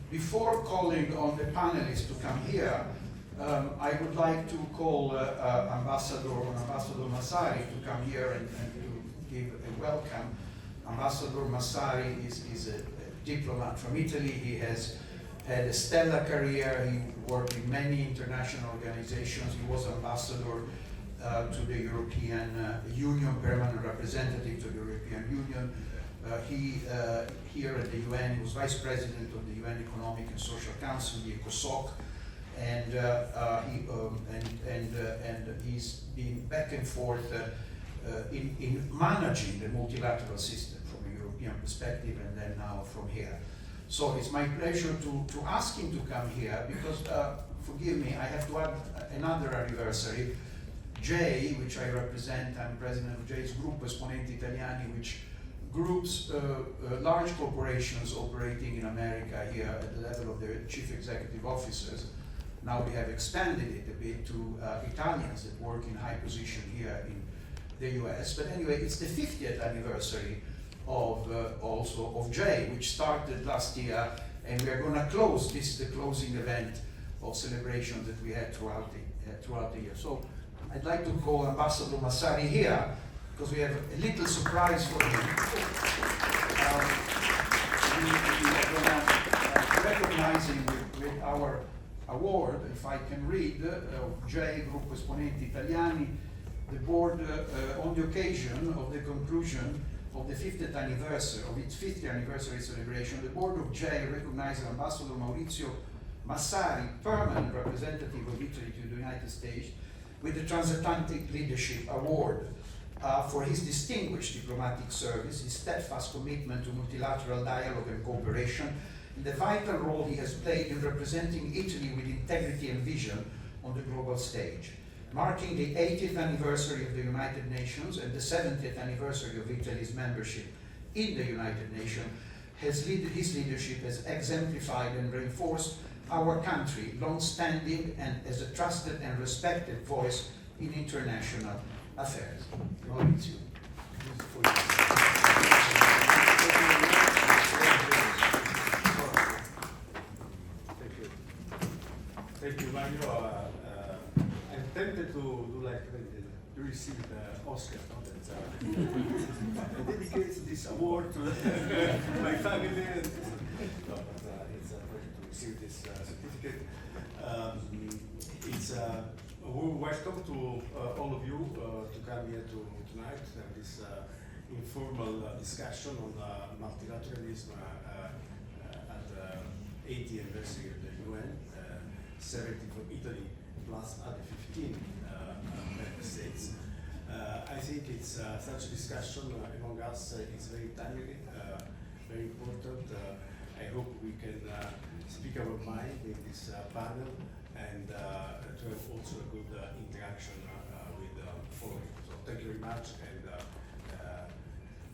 before calling on the panelists to come here, I would like to call Ambassador Massari to come here and to give a welcome. Ambassador Massari is a diplomat from Italy. He has had a stellar career. He worked in many international organizations. He was ambassador to the European Union, permanent representative to the European Union. Here at the UN, he was vice president of the UN Economic and Social Council, the ECOSOC, and he's been back and forth in managing the multilateral system from a European perspective, and then now from here. So it's my pleasure to ask him to come here because, forgive me, I have to add another anniversary. GEI, which I represent, I'm president of GEI's Gruppo Esponenti Italiani, which groups large corporations operating in America here at the level of their chief executive officers. Now we have expanded it a bit to Italians that work in high position here in the US. But anyway, it's the 50th anniversary of also of GEI, which started last year, and we are going to close. This is the closing event of celebration that we had throughout the year. So I'd like to call Ambassador Massari here because we have a little surprise for him. We are going to recognize him with our award, if I can read, GEI Gruppo Esponenti Italiani. The board, on the occasion of the conclusion of the 50th anniversary, of its 50th anniversary celebration, the board of GEI recognized Ambassador Maurizio Massari, permanent representative of Italy to the United States, with the Transatlantic Leadership Award for his distinguished diplomatic service, his steadfast commitment to multilateral dialogue and cooperation, and the vital role he has played in representing Italy with integrity and vision on the global stage. Marking the 80th anniversary of the United Nations and the 70th anniversary of Italy's membership in the United Nations, his leadership has exemplified and reinforced our country, long-standing and as a trusted and respected voice in international affairs. Maurizio, this is for you. Thank you, Mario. I'm tempted to do like you received the Oscar, no? I dedicate this award to my family. No, but it's a pleasure to receive this certificate. It's we welcome to all of you to come here tonight to have this informal discussion on multilateralism at the 80th anniversary of the UN, 70 for Italy, plus other 15 member states. I think it's such a discussion among us is very timely, very important. I hope we can speak our mind in this panel and to have also a good interaction with the forum. So thank you very much, and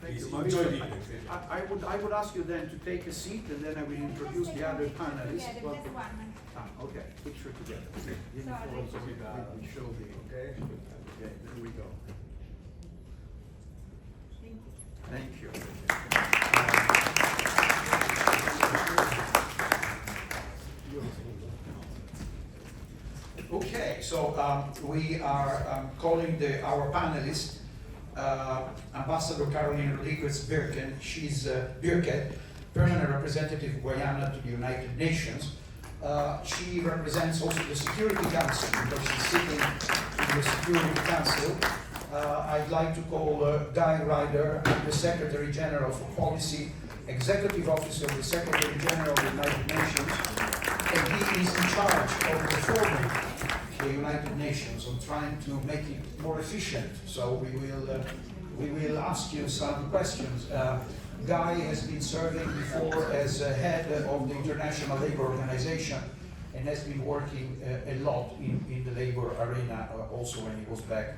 Thank you, enjoy the Maurizio. evening. I would ask you then to take a seat, and then I will introduce the other panelists. Yeah, the best one. Okay, picture together. Sorry. So we show the, okay, there we go. Thank you. Okay, so we are calling our panelist, Ambassador Caroline Rodriguez Birken. She's Birket, permanent representative of Guyana to the United Nations. She represents also the Security Council because she's sitting in the Security Council. I'd like to call Guy Ryder, the Secretary General for Policy, Executive Officer of the Secretary General of the United Nations, and he is in charge of reforming the United Nations on trying to make it more efficient. So we will ask you some questions. Guy has been serving before as head of the International Labour Organization and has been working a lot in the labour arena also when he was back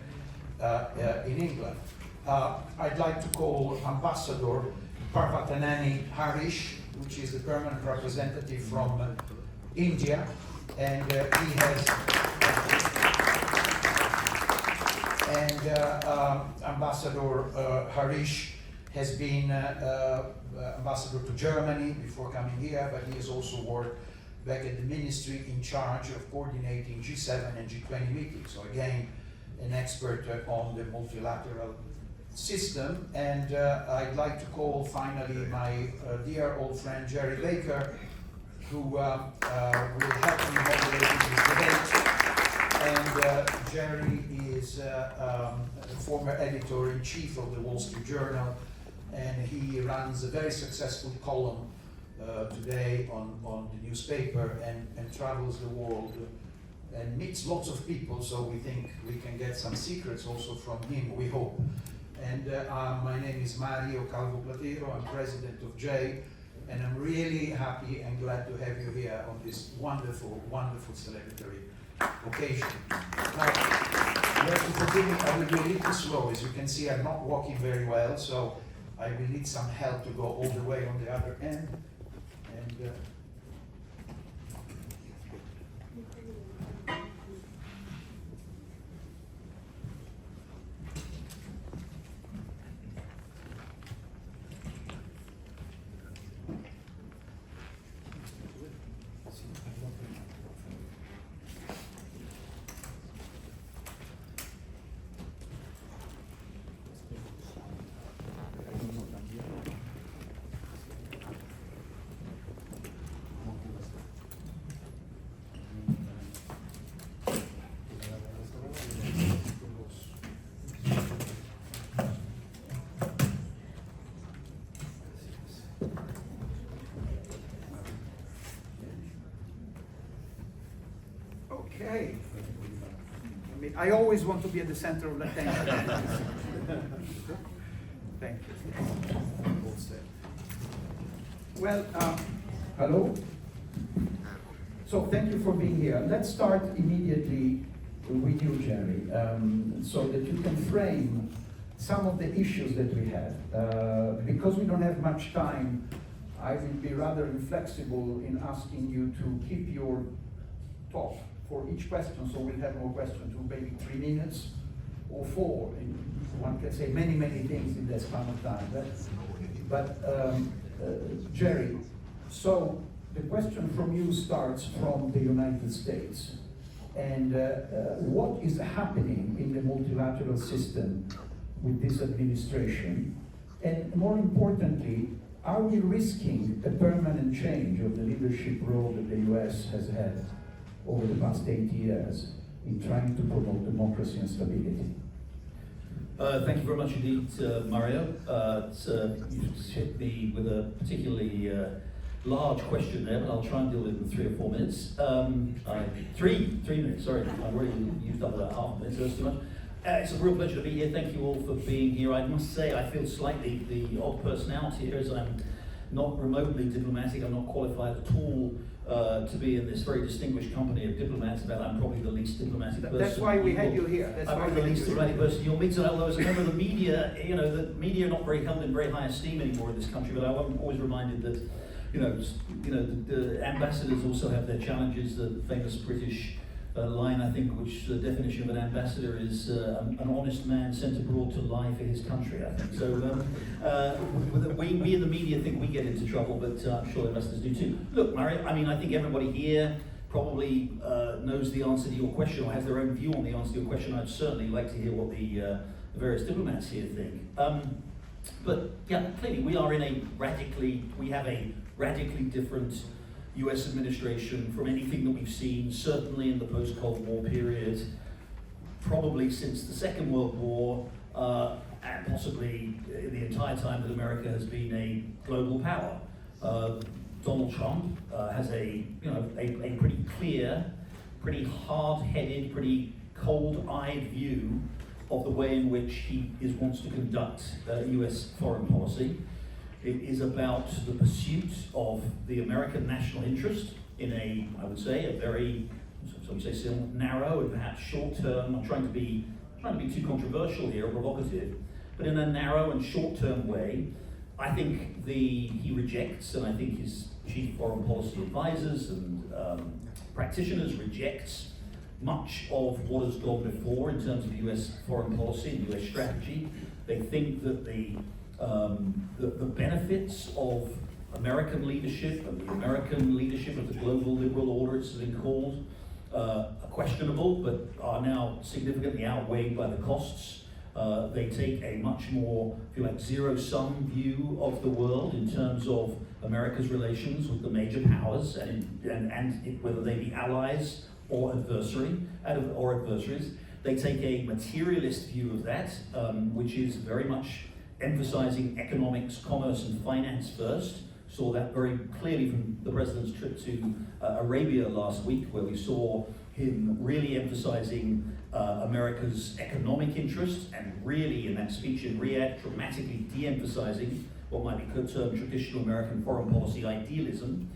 in England. I'd like to call Ambassador Parvathaneni Harish, which is the permanent representative from India, and he has Ambassador Harish has been ambassador to Germany before coming here, but he has also worked back at the ministry in charge of coordinating G7 and G20 meetings. So again, an expert on the multilateral system. And I'd like to call finally my dear old friend Jerry Baker, who will help me moderate this debate. And Jerry is a former editor-in-chief of the Wall Street Journal, and he runs a very successful column today on the newspaper and travels the world and meets lots of people, so we think we can get some secrets also from him, we hope. And my name is Maurizio Calvo-Platero, I'm president of GEI, and I'm really happy and glad to have you here on this wonderful, wonderful celebratory occasion. Now, you have to forgive me, I will be a little slow. As you can see, I'm not walking very well, so I will need some help to go all the way on the other end. And okay. I mean, I always want to be at the center of attention. Thank you. Well, hello. So thank you for being here. Let's start immediately with you, Jerry, so that you can frame some of the issues that we have. Because we don't have much time, I will be rather inflexible in asking you to keep your talk for each question, so we'll have more questions to maybe 3 minutes or 4. And one can say many, many things in that span of time. But Jerry, so the question from you starts from the United States. And what is happening in the multilateral system with this administration? And more importantly, are we risking a permanent change of the leadership role that the US has had over the past 8 years in trying to promote democracy and stability? Thank you very much indeed, Mario. You've hit me with a particularly large question there, but I'll try and deal with it in 3 or 4 minutes. 3 minutes, sorry. I've already used up about half a minute, so that's too much. It's a real pleasure to be here. Thank you all for being here. I must say I feel slightly the odd personality here, as I'm not remotely diplomatic. I'm not qualified at all to be in this very distinguished company of diplomats, but I'm probably the least diplomatic person. That's why we had you here. I'm probably the least diplomatic person you'll meet. Although as a member of the media, the media are not very held in very high esteem anymore in this country. But I'm always reminded that, the ambassadors also have their challenges. The famous British line, I think, which the definition of an ambassador is an honest man sent abroad to lie for his country, I think. So we in the media think we get into trouble, but I'm sure the investors do too. Look, Murray, I think everybody here probably knows the answer to your question or has their own view on the answer to your question. I'd certainly like to hear what the various diplomats here think. But yeah, clearly we have a radically different US administration from anything that we've seen, certainly in the post-Cold War period, probably since the Second World War, and possibly the entire time that America has been a global power. Donald Trump has a pretty clear, pretty hard-headed, pretty cold-eyed view of the way in which he wants to conduct US foreign policy. It is about the pursuit of the American national interest in I would say, a very, so we say, still narrow and perhaps short-term. I'm trying to be too controversial here or provocative, but in a narrow and short-term way. I think he rejects, and I think his chief foreign policy advisors and practitioners rejects much of what has gone before in terms of US foreign policy and US strategy. They think that the the benefits of American leadership and the American leadership of the global liberal order, it's been called, are questionable, but are now significantly outweighed by the costs. They take a much more, if you like, zero-sum view of the world in terms of America's relations with the major powers, and whether they be allies or adversaries. They take a materialist view of that, which is very much emphasizing economics, commerce, and finance first. Saw that very clearly from the president's trip to Arabia last week, where we saw him really emphasizing America's economic interests, and really in that speech in Riyadh dramatically de-emphasizing what might be termed traditional American foreign policy idealism.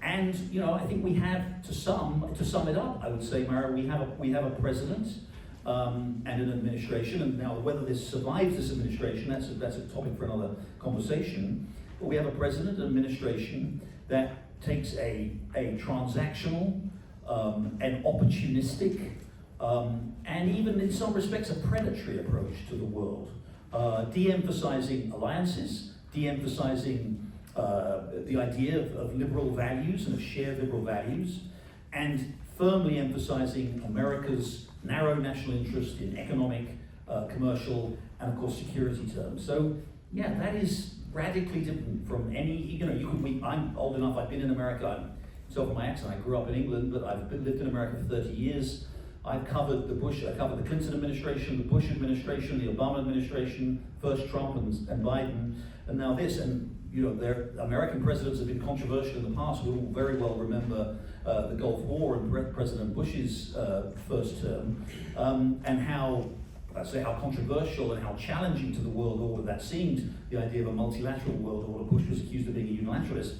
And you know, I think we have, to sum it up, I would say, Mara, we have a president and an administration, and now whether this survives this administration, that's a topic for another conversation. But we have a president and administration that takes a transactional, an opportunistic, and even in some respects a predatory approach to the world, de-emphasizing alliances, de-emphasizing the idea of liberal values and of shared liberal values, and firmly emphasizing America's narrow national interest in economic, commercial, and of course security terms. So yeah, that is radically different from any, you know, I'm old enough, I've been in America, so from my accent, I grew up in England, but I've lived in America for 30 years. I've covered I covered the Clinton administration, the Bush administration, the Obama administration, first Trump and Biden, and now this. And you know, American presidents have been controversial in the past. We all very well remember the Gulf War and President Bush's first term, and how controversial and how challenging to the world order that seemed, the idea of a multilateral world order. Bush was accused of being a unilateralist.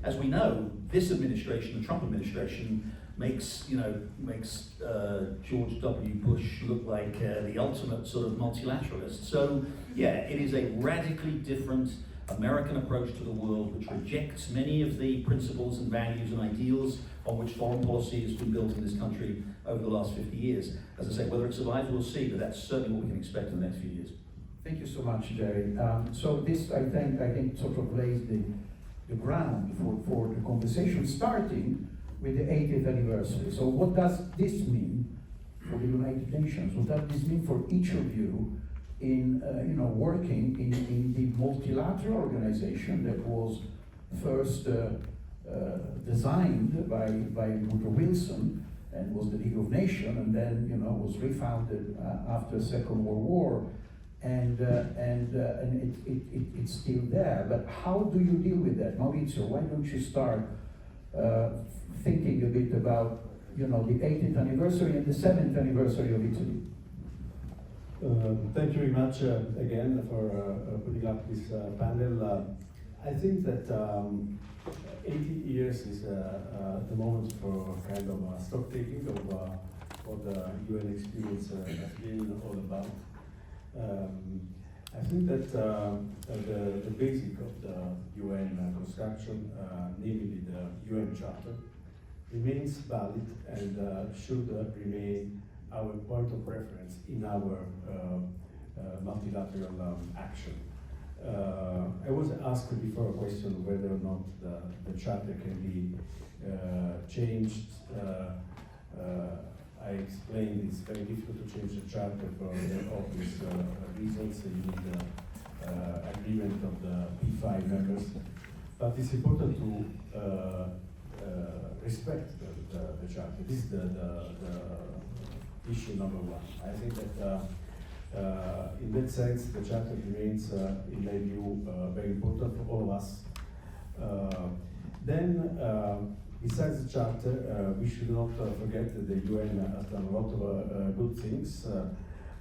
As we know, this administration, the Trump administration, makes George W. Bush look like the ultimate sort of multilateralist. So yeah, it is a radically different American approach to the world, which rejects many of the principles and values and ideals on which foreign policy has been built in this country over the last 50 years. As I say, whether it survives, we'll see, but that's certainly what we can expect in the next few years. Thank you so much, Jerry. So this, I think, sort of lays the ground for the conversation, starting with the 80th anniversary. So what does this mean for the United Nations? What does this mean for each of you in working in the multilateral organization that was first designed by Woodrow Wilson and was the League of Nations, and then was refounded after the Second World War, and it's still there. But how do you deal with that, Maurizio? Why don't you start thinking a bit about the 80th anniversary and the 7th anniversary of Italy? Thank you very much again for putting up this panel. I think that 80 years is the moment for kind of stock taking of what the UN experience has been all about. I think that the basic of the UN construction, namely the UN Charter, remains valid and should remain our point of reference in our multilateral action. I was asked before a question whether or not the charter can be changed. I explained it's very difficult to change the charter for the obvious reasons. You need agreement of the P5 members, but it's important to respect the charter. This is the issue number one. I think that in that sense, the charter remains, in my view, very important for all of us. Then, besides the charter, we should not forget that the UN has done a lot of good things.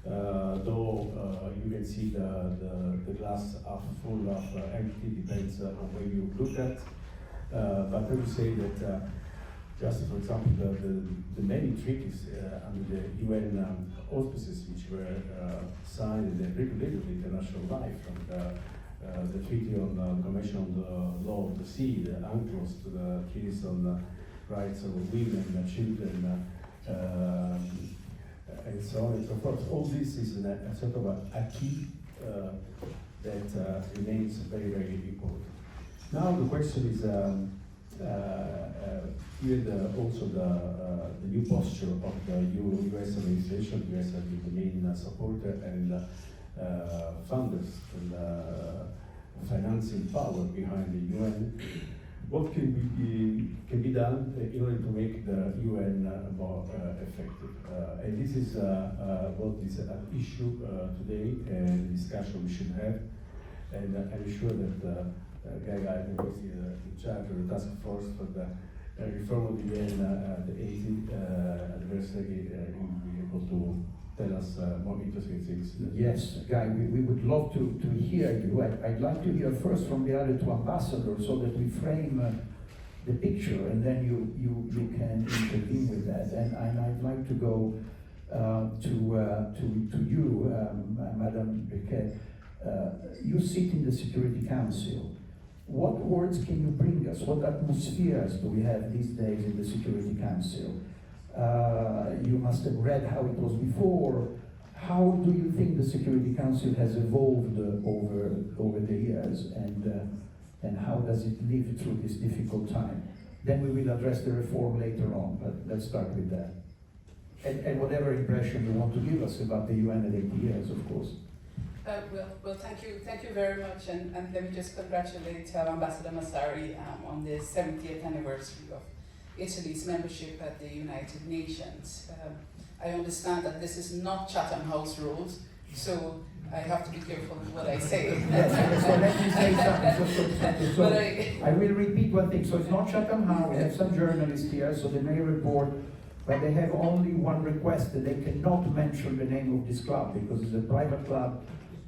Though you can see the glass half full, half empty, depends on where you look at. But I would say that just for example, the many treaties under the UN auspices which were signed and regulated international life, from the Treaty on the Convention on the Law of the Sea, the UNCLOS, to the treaties on the rights of women, children, and so on and so forth. All this is a sort of a key that remains very, very important. Now the question is, given also the new posture of the US administration, US has been the main supporter and funders and financing power behind the UN, what can be done in order to make the UN more effective? And this is what is an issue today and discussion we should have. And I'm sure that GEI was in charge of the task force for the reform of the UN, the 80th anniversary, will be able to tell us more interesting things. Yes, Guy, we would love to hear you. I'd like to hear first from the other two ambassadors so that we frame the picture and then you can intervene with that. And I'd like to go to you, Madam Briquet. You sit in the Security Council. What words can you bring us? What atmospheres do we have these days in the Security Council? You must have read how it was before. How do you think the Security Council has evolved over the years, and how does it live through this difficult time? Then we will address the reform later on, but let's start with that. And whatever impression you want to give us about the UN at 80 years, of course. Well, thank you very much, and let me just congratulate Ambassador Massari on the 70th anniversary of Italy's membership at the United Nations. I understand that this is not Chatham House rules, so I have to be careful with what I say. Yes, so let me say something. So I will repeat one thing. So it's not Chatham House. We have some journalists here, so they may report, but they have only one request, that they cannot mention the name of this club because it's a private club.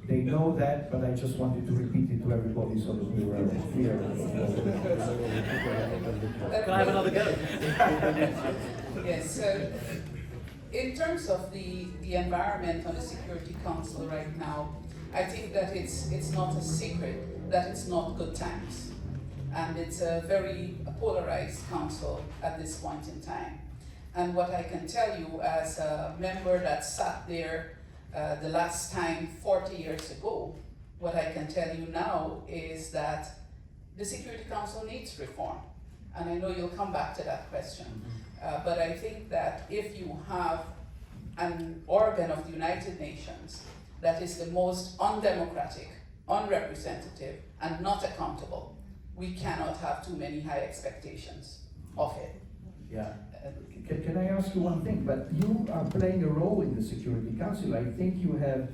They know that, but I just wanted to repeat it to everybody so that we were clear. Can I have another go? Yes, so in terms of the environment on the Security Council right now, I think that it's not a secret that it's not good times. And it's a very polarized council at this point in time. And what I can tell you as a member that sat there the last time 40 years ago, what I can tell you now is that the Security Council needs reform. And I know you'll come back to that question. But I think that if you have an organ of the United Nations that is the most undemocratic, unrepresentative, and not accountable, we cannot have too many high expectations of it. Yeah. Can I ask you one thing? But you are playing a role in the Security Council. I think you have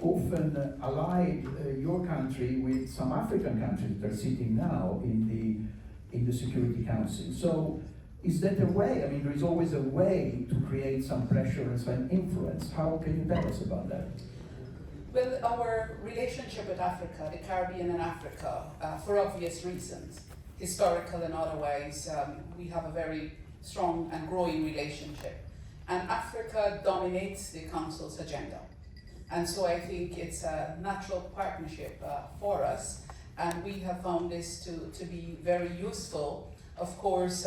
often allied your country with some African countries that are sitting now in the Security Council. So is that a way? I mean, there is always a way to create some pressure and some influence. How can you tell us about that? Well, our relationship with Africa, the Caribbean and Africa, for obvious reasons, historical and otherwise, we have a very strong and growing relationship. And Africa dominates the Council's agenda. And so I think it's a natural partnership for us, and we have found this to be very useful. Of course,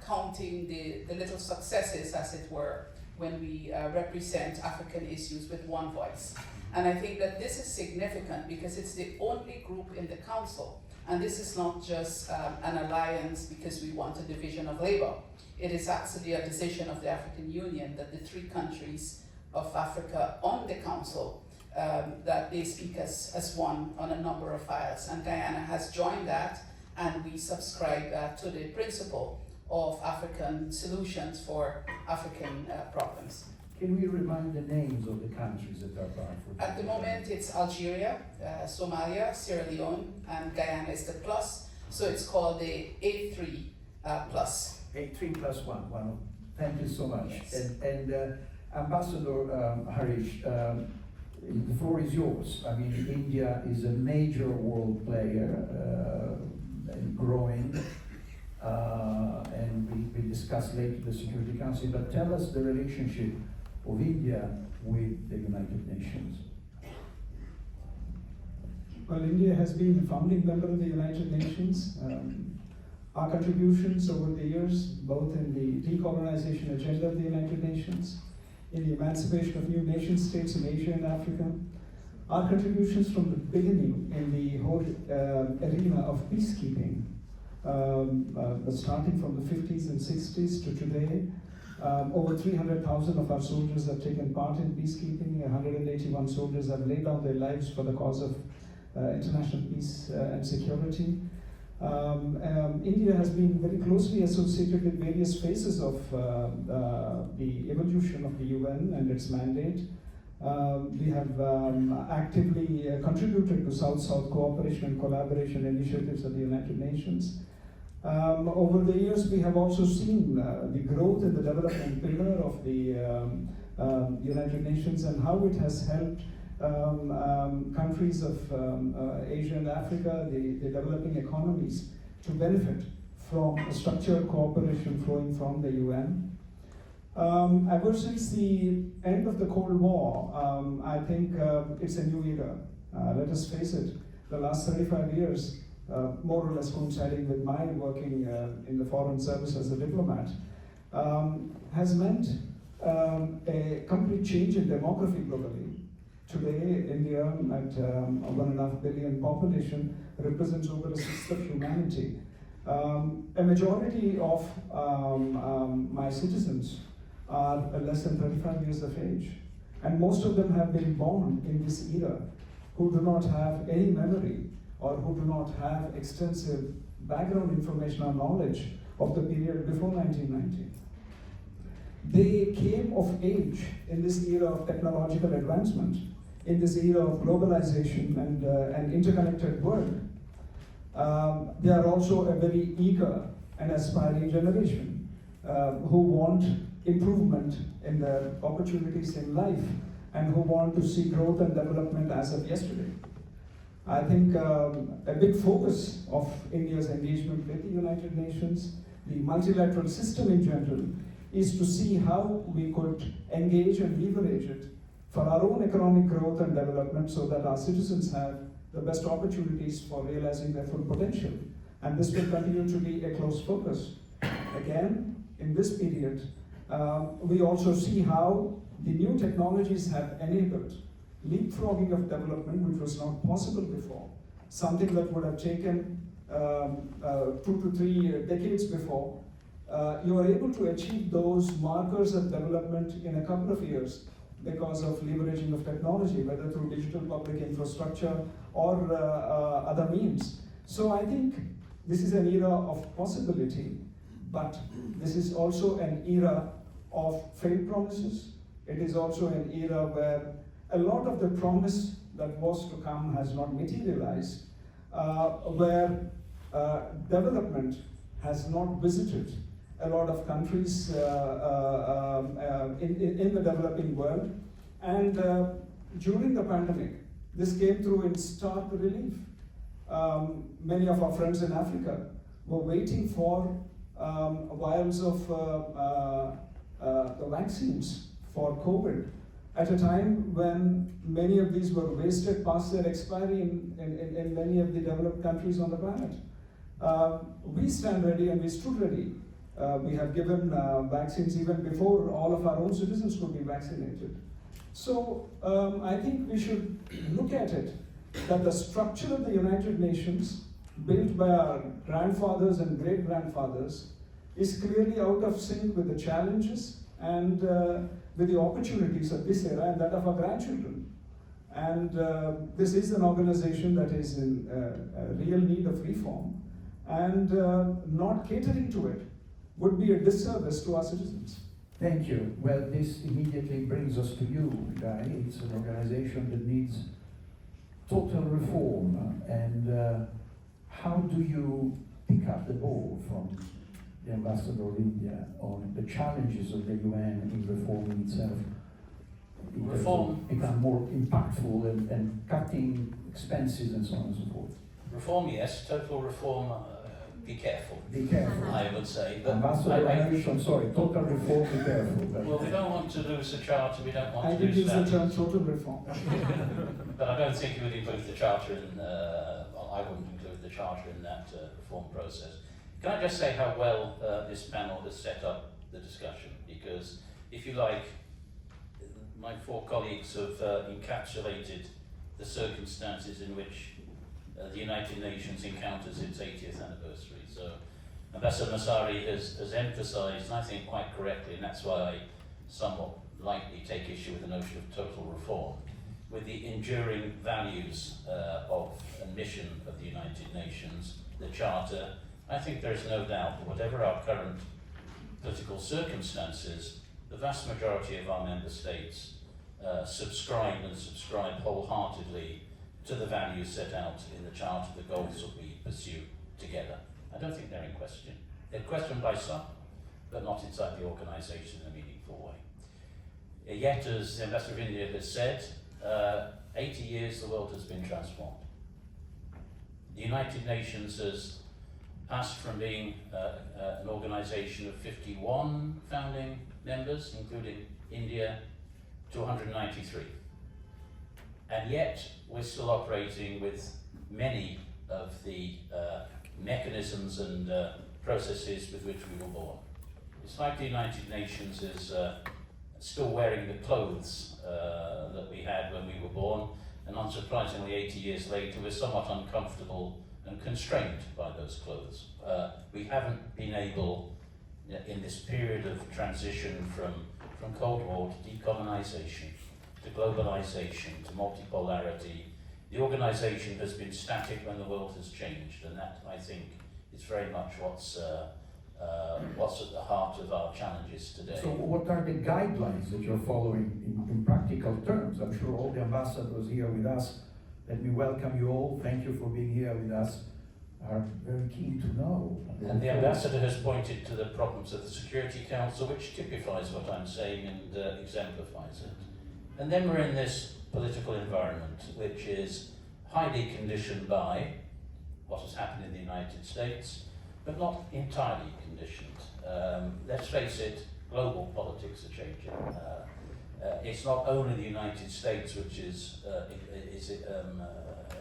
counting the little successes, as it were, when we represent African issues with one voice. And I think that this is significant because it's the only group in the Council, and this is not just an alliance because we want a division of labor. It is actually a decision of the African Union that the 3 countries of Africa on the Council, that they speak as one on a number of files. And Guyana has joined that, and we subscribe to the principle of African solutions for African problems. Can we remind the names of the countries that are part of it? At the moment, it's Algeria, Somalia, Sierra Leone, and Guyana is the plus, so it's called the A3 plus. A3 plus 1. Well, thank you so much. Yes. And Ambassador Harish, the floor is yours. I mean, India is a major world player and growing. And we discuss later the Security Council, but tell us the relationship of India with the United Nations. Well, India has been a founding member of the United Nations. Our contributions over the years, both in the decolonization agenda of the United Nations, in the emancipation of new nation states in Asia and Africa, Our contributions from the beginning in the whole arena of peacekeeping, starting from the 50s and 60s to today, over 300,000 of our soldiers have taken part in peacekeeping. 181 soldiers have laid down their lives for the cause of international peace and security. India has been very closely associated with various phases of the evolution of the UN and its mandate. We have actively contributed to South-South cooperation and collaboration initiatives of the United Nations. Over the years, we have also seen the growth in the development pillar of the United Nations and how it has helped countries of Asia and Africa, the developing economies, to benefit from structured cooperation flowing from the UN. Ever since the end of the Cold War, I think it's a new era. Let us face it, the last 35 years, more or less coinciding with my working in the Foreign Service as a diplomat, has meant a complete change in demography globally. Today, India, at 1.5 billion population, represents over a sixth of humanity. A majority of my citizens are less than 35 years of age, and most of them have been born in this era, who do not have any memory or who do not have extensive background information or knowledge of the period before 1990. They came of age in this era of technological advancement, in this era of globalization and an interconnected world. They are also a very eager and aspiring generation who want improvement in their opportunities in life and who want to see growth and development as of yesterday. I think a big focus of India's engagement with the United Nations, the multilateral system in general, is to see how we could engage and leverage it for our own economic growth and development so that our citizens have the best opportunities for realizing their full potential. And this will continue to be a close focus. Again, in this period, we also see how the new technologies have enabled leapfrogging of development, which was not possible before. Something that would have taken 2 to 3 decades before. You are able to achieve those markers of development in a couple of years because of leveraging of technology, whether through digital public infrastructure or other means. So I think this is an era of possibility, but this is also an era of failed promises. It is also an era where a lot of the promise that was to come has not materialized, where development has not visited a lot of countries in the developing world. And during the pandemic, this came through in stark relief. Many of our friends in Africa were waiting for vials of the vaccines for COVID at a time when many of these were wasted past their expiry in many of the developed countries on the planet. We stand ready and we stood ready. We have given vaccines even before all of our own citizens could be vaccinated. So I think we should look at it, that the structure of the United Nations, built by our grandfathers and great-grandfathers, is clearly out of sync with the challenges and with the opportunities of this era and that of our grandchildren. And this is an organization that is in real need of reform, and not catering to it would be a disservice to our citizens. Thank you. Well, this immediately brings us to you, Guy. It's an organization that needs total reform. And how do you pick up the ball from the Ambassador of India on the challenges of the UN in reforming itself? Reform. Become more impactful and cutting expenses and so on and so forth. Reform, yes. Total reform, be careful. Be careful. I would say. But Ambassador Harish, I'm sorry, total reform, be careful. Well, we don't want to lose the charter, we don't want I to did lose use the term standards. total reform. But I don't think you would include the charter in, well, I wouldn't include the charter in that reform process. Can I just say how well this panel has set up the discussion? Because, if you like, my four colleagues have encapsulated the circumstances in which the United Nations encounters its 80th anniversary. So Ambassador Massari has emphasised, and I think quite correctly, and that's why I somewhat lightly take issue with the notion of total reform, with the enduring values of and mission of the United Nations, the Charter. I think there is no doubt that whatever our current political circumstances, the vast majority of our member states subscribe wholeheartedly to the values set out in the Charter, the goals that we pursue together. I don't think they're in question. They're questioned by some, but not inside the organisation in a meaningful way. Yet, as the Ambassador of India has said, 80 years the world has been transformed. The United Nations has passed from being an organisation of 51 founding members, including India, to 193. And yet, we're still operating with many of the mechanisms and processes with which we were born. It's like the United Nations is still wearing the clothes that we had when we were born, and unsurprisingly, 80 years later, we're somewhat uncomfortable and constrained by those clothes. We haven't been able, in this period of transition from Cold War to decolonisation, to globalisation, to multipolarity, the organisation has been static when the world has changed, and that, I think, is very much what's at the heart of our challenges today. So what are the guidelines that you're following in practical terms? I'm sure all the ambassadors here with us, let me welcome you all, thank you for being here with us, are very keen to know. And the ambassador has pointed to the problems of the Security Council, which typifies what I'm saying and exemplifies it. And then we're in this political environment, which is highly conditioned by what has happened in the United States, but not entirely conditioned. Let's face it, global politics are changing. It's not only the United States which is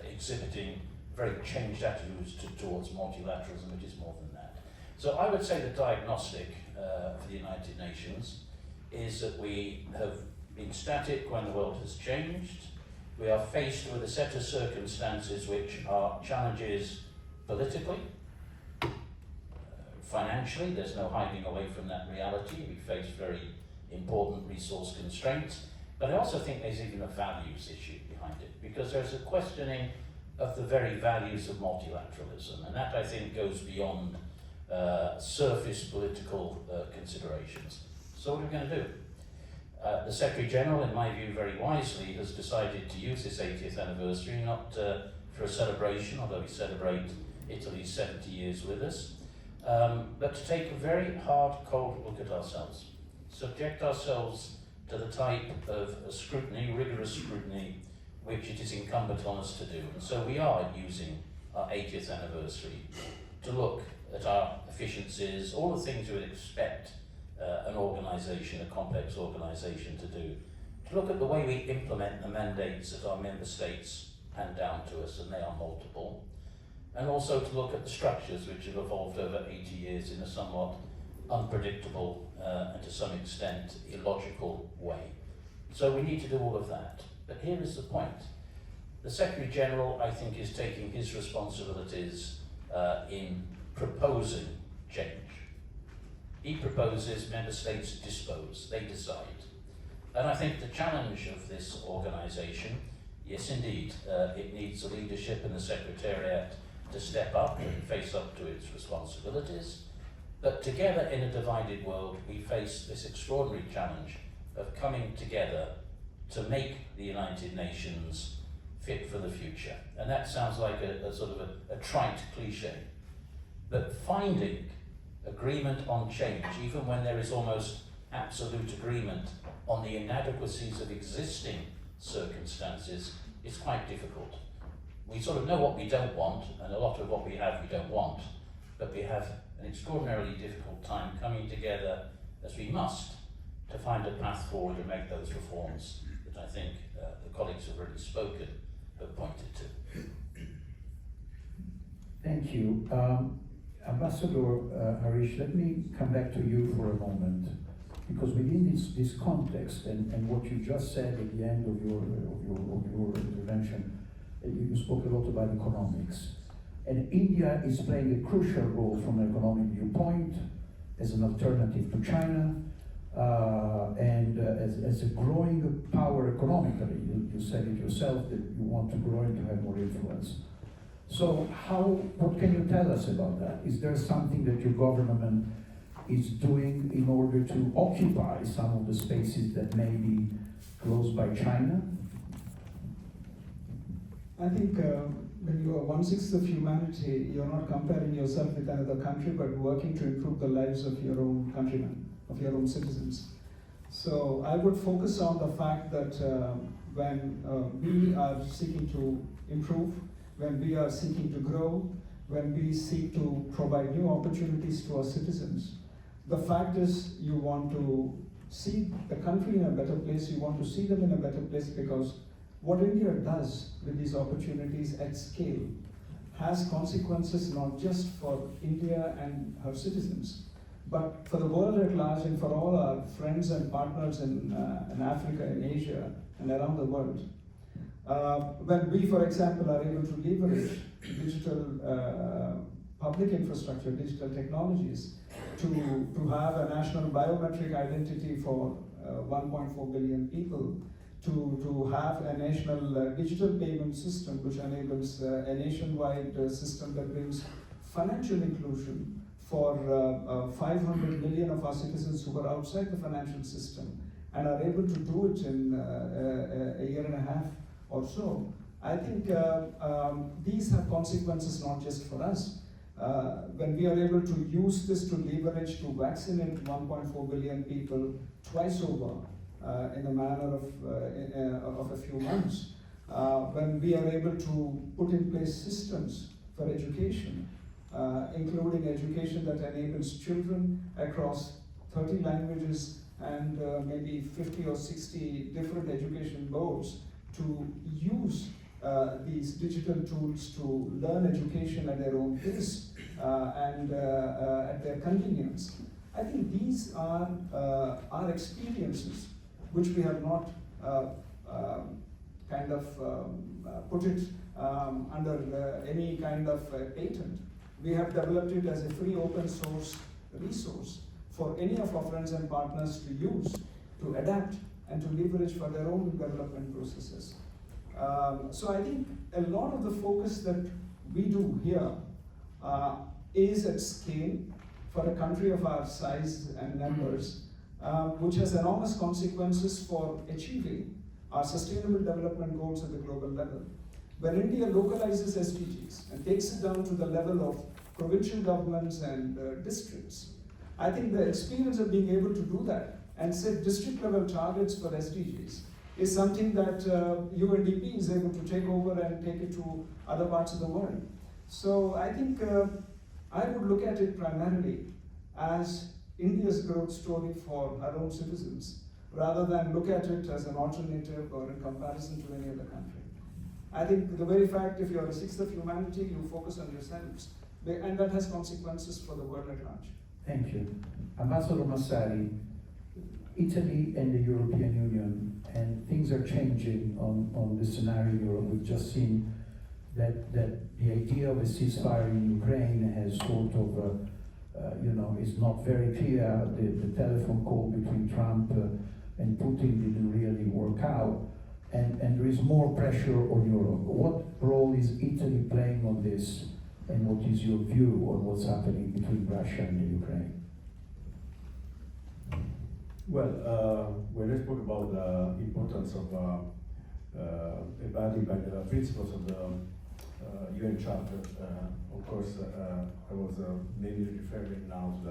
exhibiting very changed attitudes towards multilateralism, which is more than that. So I would say the diagnostic for the United Nations is that we have been static when the world has changed. We are faced with a set of circumstances which are challenges politically, financially, there's no hiding away from that reality. We face very important resource constraints, but I also think there's even a values issue behind it, because there's a questioning of the very values of multilateralism, and that, I think, goes beyond surface political considerations. So what are we going to do? The Secretary General, in my view, very wisely, has decided to use this 80th anniversary not for a celebration, although we celebrate Italy's 70 years with us, but to take a very hard, cold look at ourselves, subject ourselves to the type of scrutiny, rigorous scrutiny, which it is incumbent on us to do. And so we are using our 80th anniversary to look at our efficiencies, all the things you would expect an organisation, a complex organisation, to do. To look at the way we implement the mandates that our member states hand down to us, and they are multiple. And also to look at the structures which have evolved over 80 years in a somewhat unpredictable and to some extent illogical way. So we need to do all of that. But here is the point. The Secretary General, I think, is taking his responsibilities in proposing change. He proposes, member states dispose, they decide. And I think the challenge of this organisation, yes indeed, it needs the leadership and the Secretariat to step up and face up to its responsibilities. But together in a divided world, we face this extraordinary challenge of coming together to make the United Nations fit for the future. And that sounds like a sort of a trite cliche. But finding agreement on change, even when there is almost absolute agreement on the inadequacies of existing circumstances, is quite difficult. We sort of know what we don't want, and a lot of what we have we don't want, but we have an extraordinarily difficult time coming together, as we must, to find a path forward and make those reforms that I think the colleagues who have already spoken have pointed to. Thank you. Ambassador Harish, let me come back to you for a moment, because within this context and what you just said at the end of your intervention, you spoke a lot about economics. And India is playing a crucial role from an economic viewpoint as an alternative to China, and as a growing power economically. You said it yourself that you want to grow and to have more influence. So what can you tell us about that? Is there something that your government is doing in order to occupy some of the spaces that may be closed by China? I think when you are 1/6 of humanity, you're not comparing yourself with another country, but working to improve the lives of your own countrymen, of your own citizens. So I would focus on the fact that when we are seeking to improve, when we are seeking to grow, when we seek to provide new opportunities to our citizens, the fact is you want to see the country in a better place, you want to see them in a better place, because what India does with these opportunities at scale has consequences not just for India and her citizens, but for the world at large and for all our friends and partners in Africa, in Asia, and around the world. When we, for example, are able to leverage digital public infrastructure, digital technologies, to have a national biometric identity for 1.4 billion people, to have a national digital payment system which enables a nationwide system that brings financial inclusion for 500 million of our citizens who are outside the financial system and are able to do it in a year and a half or so. I think these have consequences not just for us. When we are able to use this to leverage to vaccinate 1.4 billion people twice over in a manner of a few months, when we are able to put in place systems for education, including education that enables children across 30 languages and maybe 50 or 60 different education boards to use these digital tools to learn education at their own pace and at their convenience. I think these are our experiences which we have not put it under any kind of patent. We have developed it as a free open source resource for any of our friends and partners to use, to adapt, and to leverage for their own development processes. So I think a lot of the focus that we do here is at scale for a country of our size and numbers, which has enormous consequences for achieving our sustainable development goals at the global level. When India localizes SDGs and takes it down to the level of provincial governments and districts, I think the experience of being able to do that and set district level targets for SDGs is something that UNDP is able to take over and take it to other parts of the world. So I think I would look at it primarily as India's growth story for our own citizens, rather than look at it as an alternative or in comparison to any other country. I think the very fact if you're a 1/6 of humanity, you focus on yourselves, and that has consequences for the world at large. Thank you. Ambassador Massari, Italy and the European Union, and things are changing on the scenario in Europe. We've just seen that the idea of a ceasefire in Ukraine has sort of, is not very clear. The telephone call between Trump and Putin didn't really work out, and there is more pressure on Europe. What role is Italy playing on this, and what is your view on what's happening between Russia and the Ukraine? Well, when I spoke about the importance of abiding by the principles of the UN Charter, of course, I was mainly referring now to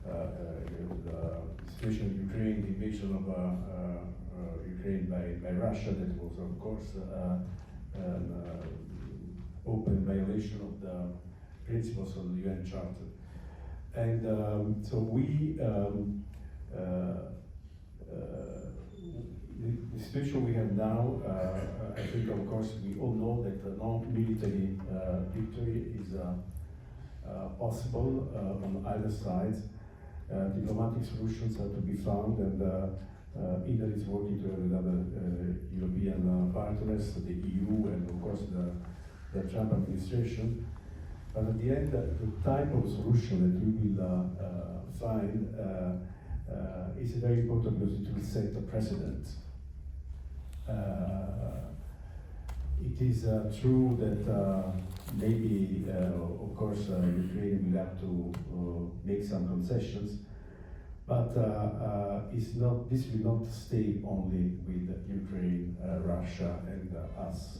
the situation in Ukraine, the invasion of Ukraine by Russia, that was, of course, an open violation of the principles of the UN Charter. And so the situation we have now, I think, of course, we all know that a non-military victory is possible on either side. diplomatic solutions are to be found, and Italy is working together with other European partners, the EU, and of course the Trump administration. But at the end, the type of solution that we will find is very important because it will set a precedent. It is true that maybe, of course, Ukraine will have to make some concessions, but it's not. This will not stay only with Ukraine, Russia, and us.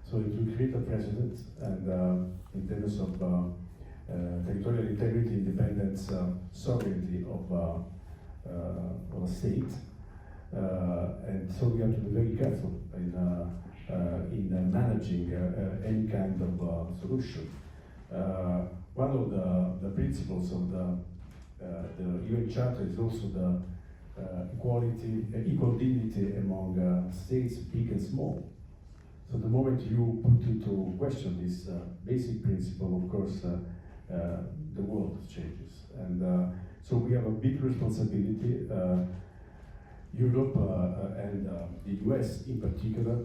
So it will create a precedent, and in terms of territorial integrity, independence, sovereignty of a state, and so we have to be very careful in managing any kind of solution. One of the principles of the UN Charter is also the equal dignity among states, big and small. So the moment you put into question this basic principle, of course, the world changes. And so we have a big responsibility, Europe and the US in particular,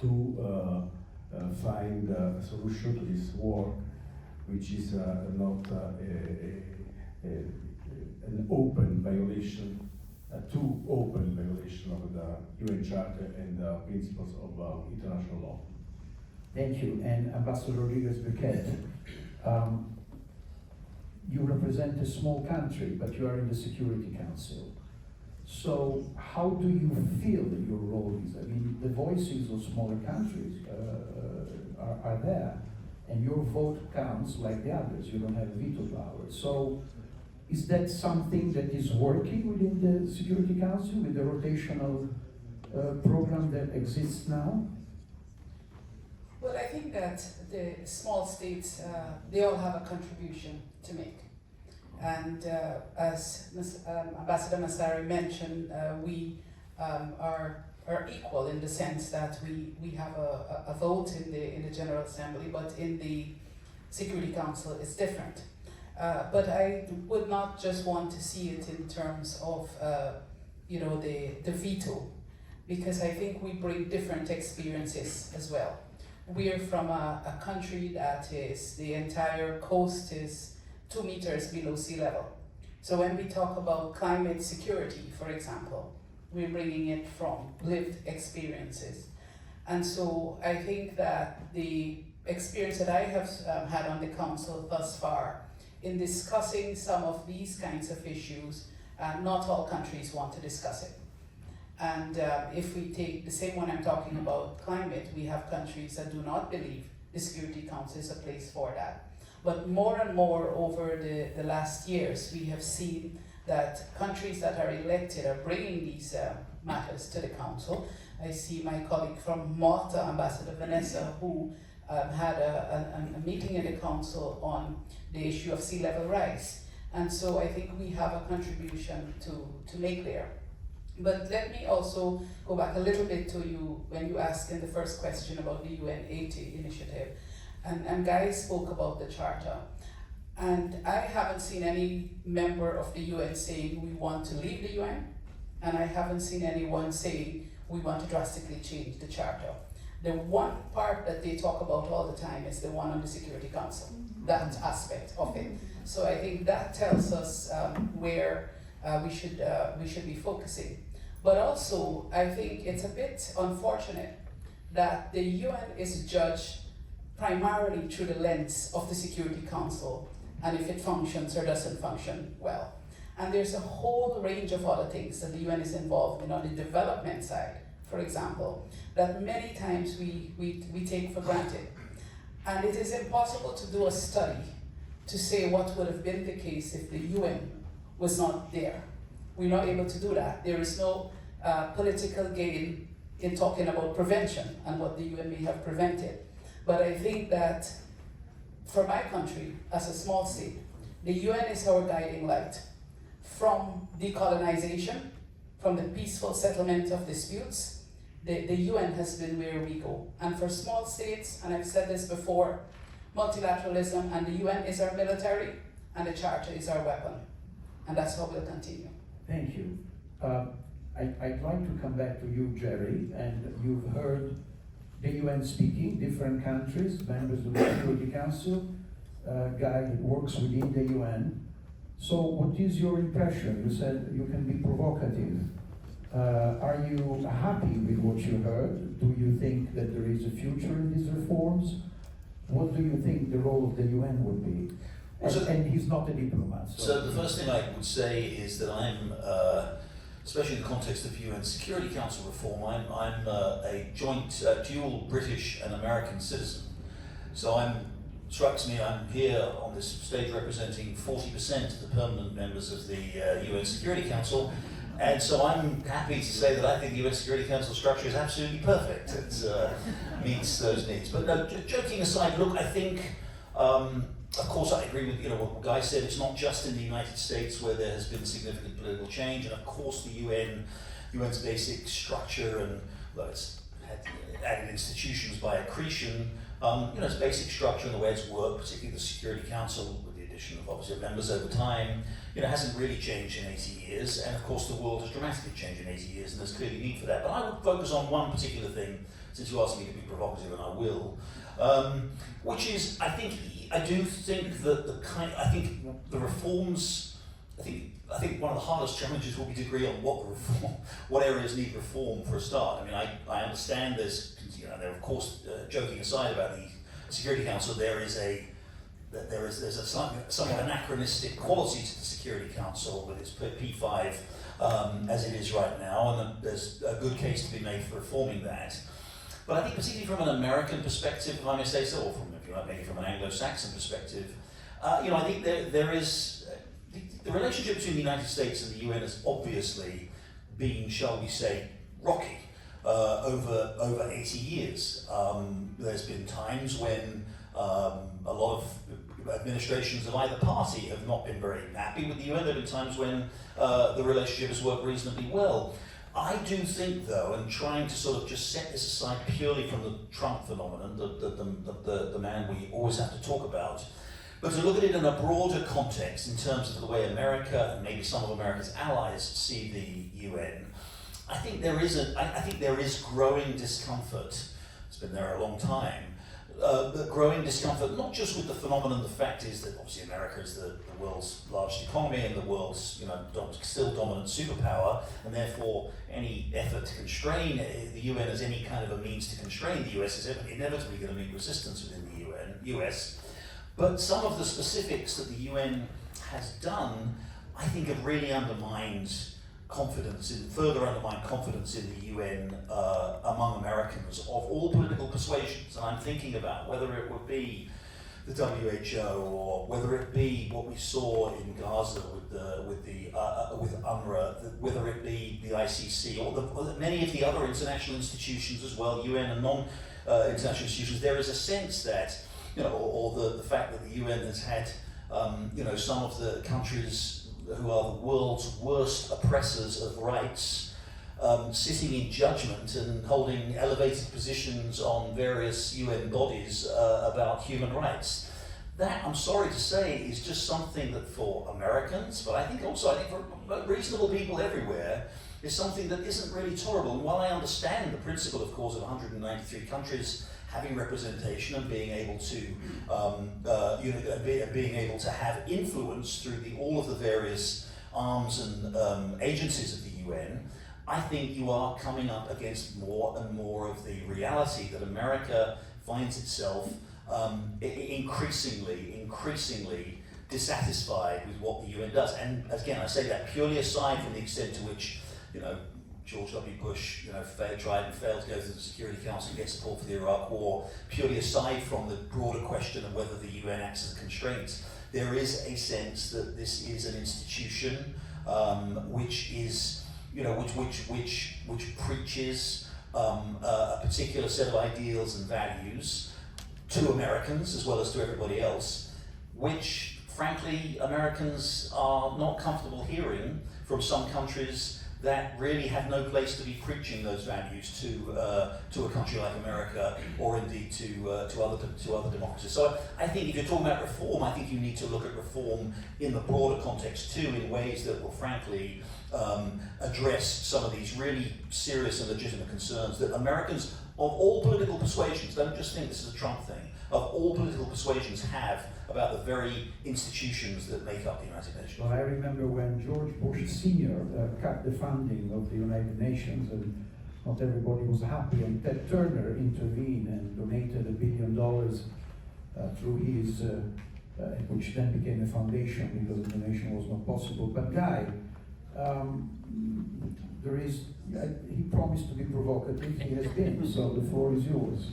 to find a solution to this war, which is not an open violation, a too open violation of the UN Charter and the principles of international law. Thank you. And Ambassador Rodriguez-Burquet, you represent a small country, but you are in the Security Council. So how do you feel that your role is? I mean, the voices of smaller countries are there, and your vote counts like the others. You don't have veto power. So is that something that is working within the Security Council with the rotational program that exists now? Well, I think that the small states, they all have a contribution to make. And as Ambassador Massari mentioned, we are equal in the sense that we have a vote in the General Assembly, but in the Security Council it's different. But I would not just want to see it in terms of the veto, because I think we bring different experiences as well. We are from a country that is, the entire coast is 2 meters below sea level. So when we talk about climate security, for example, we're bringing it from lived experiences. And so I think that the experience that I have had on the council thus far in discussing some of these kinds of issues, not all countries want to discuss it. And if we take the same one I'm talking about, climate, we have countries that do not believe the Security Council is a place for that. But more and more over the last years, we have seen that countries that are elected are bringing these matters to the Council. I see my colleague from Malta, Ambassador Vanessa, who had a meeting in the Council on the issue of sea level rise. And so I think we have a contribution to make there. But let me also go back a little bit to you when you asked in the first question about the UN 80 initiative. And Guy spoke about the Charter. And I haven't seen any member of the UN saying we want to leave the UN, and I haven't seen anyone saying we want to drastically change the Charter. The one part that they talk about all the time is the one on the Security Council, that aspect of it. So I think that tells us where we should be focusing. But also, I think it's a bit unfortunate that the UN is judged primarily through the lens of the Security Council and if it functions or doesn't function well. And there's a whole range of other things that the UN is involved in on the development side, for example, that many times we take for granted. And it is impossible to do a study to say what would have been the case if the UN was not there. We're not able to do that. There is no political gain in talking about prevention and what the UN may have prevented. But I think that for my country, as a small state, the UN is our guiding light. From decolonization, from the peaceful settlement of disputes, the UN has been where we go. And for small states, and I've said this before, multilateralism and the UN is our military, and the Charter is our weapon. and that's how we'll continue. Thank you. I'd like to come back to you, Jerry, and you've heard the UN speaking, different countries, members of the Security Council, guy that works within the UN. So what is your impression? You said you can be provocative. Are you happy with what you heard? Do you think that there is a future in these reforms? What do you think the role of the UN would be? And he's not a diplomat. So the first thing I would say is that I'm, especially in the context of UN Security Council reform, I'm a joint, dual British and American citizen. So strikes me I'm here on this stage representing 40% of the permanent members of the UN Security Council. And so I'm happy to say that I think the UN Security Council structure is absolutely perfect. It meets those needs. But no, joking aside, look, I think, of course, I agree with what Guy said. It's not just in the United States where there has been significant political change, and of course the UN's basic structure, and well, it's had added institutions by accretion. Its basic structure and the way it's worked, particularly the Security Council, with the addition of obviously members over time, hasn't really changed in 80 years. And of course, the world has dramatically changed in 80 years, and there's clearly need for that. But I would focus on one particular thing, since you asked me to be provocative, and I will, which is I do think that the reforms. I think one of the hardest challenges will be to agree on what areas need reform for a start. I mean, I understand there's, there of course, joking aside about the Security Council, there's a somewhat anachronistic quality to the Security Council with its P5 as it is right now, and there's a good case to be made for reforming that. But I think particularly from an American perspective, if I may say so, or maybe from an Anglo-Saxon perspective, I think there is the relationship between the United States and the UN has obviously been, shall we say, rocky over 80 years. There's been times when a lot of administrations of either party have not been very happy with the UN. There have been times when the relationship has worked reasonably well. I do think, though, and trying to sort of just set this aside purely from the Trump phenomenon, the man we always have to talk about, but to look at it in a broader context in terms of the way America and maybe some of America's allies see the UN, I think there is growing discomfort. It's been there a long time. But growing discomfort, not just with the phenomenon. The fact is that obviously America is the world's largest economy and the world's still dominant superpower, and therefore any effort to constrain the UN as any kind of a means to constrain the US is inevitably going to meet resistance within the US. But some of the specifics that the UN has done, I think, have really further undermined confidence in the UN among Americans of all political persuasions. And I'm thinking about whether it would be the WHO or whether it be what we saw in Gaza with UNRWA, whether it be the ICC or many of the other international institutions as well, UN and non-international institutions. There is a sense that, or the fact that the UN has had, some of the countries who are the world's worst oppressors of rights, sitting in judgment and holding elevated positions on various UN bodies about human rights. That, I'm sorry to say, is just something that for Americans, but I think for reasonable people everywhere, is something that isn't really tolerable. And while I understand the principle, of course, of 193 countries having representation and being able to, being able to have influence through all of the various arms and agencies of the UN, I think you are coming up against more and more of the reality that America finds itself increasingly dissatisfied with what the UN does. And again, I say that purely aside from the extent to which, George W. Bush, tried and failed to go through the Security Council and get support for the Iraq War, purely aside from the broader question of whether the UN acts as a constraint. There is a sense that this is an institution which is, which preaches a particular set of ideals and values to Americans as well as to everybody else, which, frankly, Americans are not comfortable hearing from some countries that really have no place to be preaching those values to a country like America, or indeed to other democracies. So I think if you're talking about reform, I think you need to look at reform in the broader context too, in ways that will frankly address some of these really serious and legitimate concerns that Americans of all political persuasions, don't just think this is a Trump thing, of all political persuasions have about the very institutions that make up the United Nations. Well, I remember when George Bush Sr. Cut the funding of the United Nations, and not everybody was happy, and Ted Turner intervened and donated $1 billion through his, which then became a foundation because the donation was not possible. But Guy, he promised to be provocative, he has been, so the floor is yours.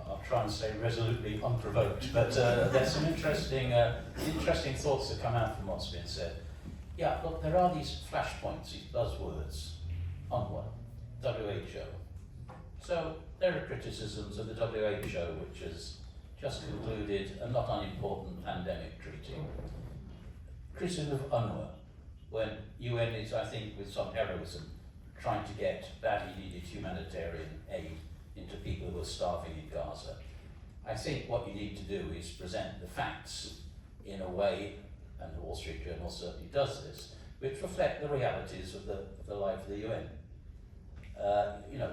I'll try and stay resolutely unprovoked, but there's some interesting thoughts that come out from what's been said. Yeah, look, there are these flashpoints, these buzzwords. UNWRA, WHO. So there are criticisms of the WHO, which has just concluded a not unimportant pandemic treaty. Criticism of UNWRA, when UN is, I think, with some heroism, trying to get badly needed humanitarian aid into people who are starving in Gaza. I think what you need to do is present the facts in a way, and the Wall Street Journal certainly does this, which reflect the realities of the life of the UN.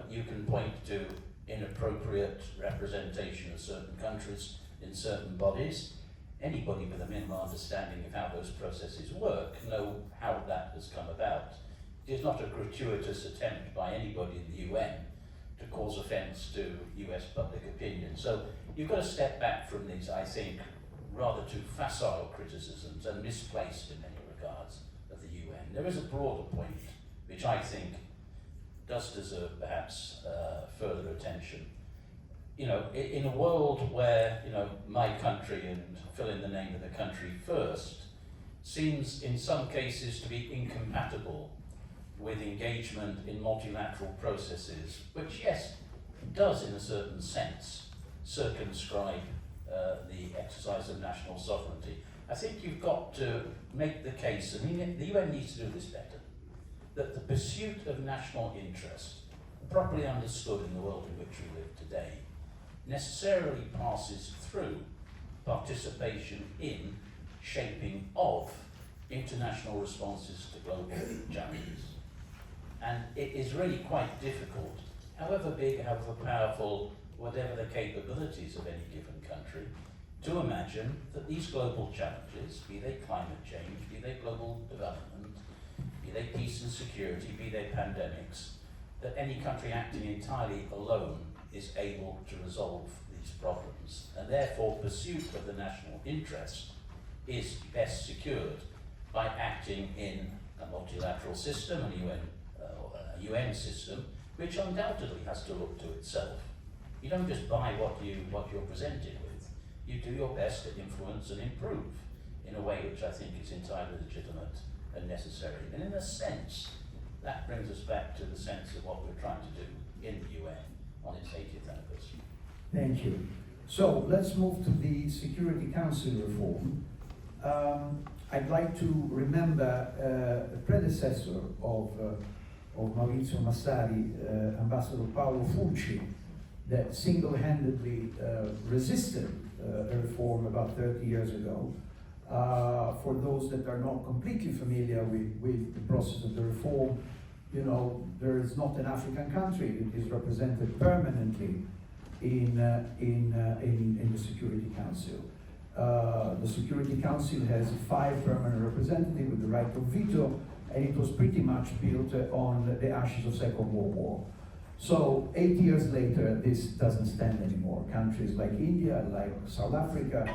You can point to inappropriate representation of certain countries in certain bodies. Anybody with a minimal understanding of how those processes work know how that has come about. It is not a gratuitous attempt by anybody in the UN to cause offence to US public opinion. So you've got to step back from these, I think, rather too facile criticisms and misplaced in many regards of the UN. There is a broader point which I think does deserve perhaps further attention. In a world where, my country, and fill in the name of the country first, seems in some cases to be incompatible with engagement in multilateral processes, which, yes, does in a certain sense circumscribe the exercise of national sovereignty. I think you've got to make the case, and the UN needs to do this better, that the pursuit of national interest, properly understood in the world in which we live today, necessarily passes through participation in shaping of international responses to global challenges. And it is really quite difficult, however big, however powerful, whatever the capabilities of any given country, to imagine that these global challenges, be they climate change, be they global development, be they peace and security, be they pandemics, that any country acting entirely alone is able to resolve these problems. And therefore, pursuit of the national interest is best secured by acting in a multilateral system, a UN system, which undoubtedly has to look to itself. You don't just buy what you're presented with. You do your best to influence and improve in a way which I think is entirely legitimate and necessary. And in a sense, that brings us back to the sense of what we're trying to do in the UN on its 80th anniversary. Thank you. So let's move to the Security Council reform. I'd like to remember a predecessor of Maurizio Massari, Ambassador Paolo Fulci, that single-handedly resisted a reform about 30 years ago. For those that are not completely familiar with the process of the reform, there is not an African country that is represented permanently in the Security Council. The Security Council has 5 permanent representatives with the right of veto, and it was pretty much built on the ashes of Second World War. So 8 years later, this doesn't stand anymore. Countries like India, like South Africa,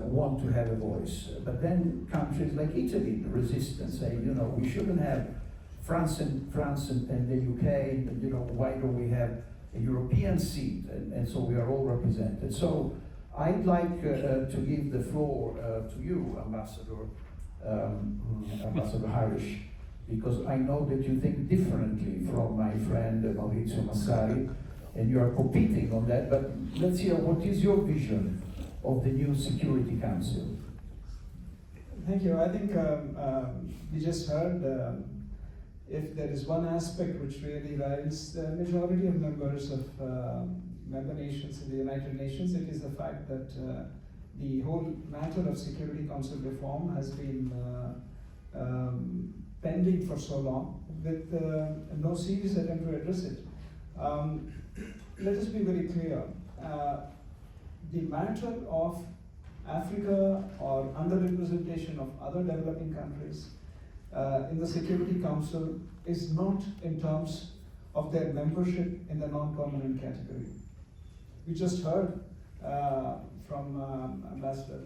want to have a voice. But then countries like Italy resist and say, we shouldn't have France and the UK, why don't we have a European seat? And so we are all represented. So I'd like to give the floor to you, Ambassador Harish, because I know that you think differently from my friend Maurizio Massari, and you are competing on that, but let's hear what is your vision of the new Security Council. Thank you. I think we just heard if there is one aspect which really riles the majority of members of member nations in the United Nations, it is the fact that the whole matter of Security Council reform has been pending for so long with no serious attempt to address it. Let us be very clear. The matter of Africa or underrepresentation of other developing countries in the Security Council is not in terms of their membership in the non-permanent category. We just heard from Ambassador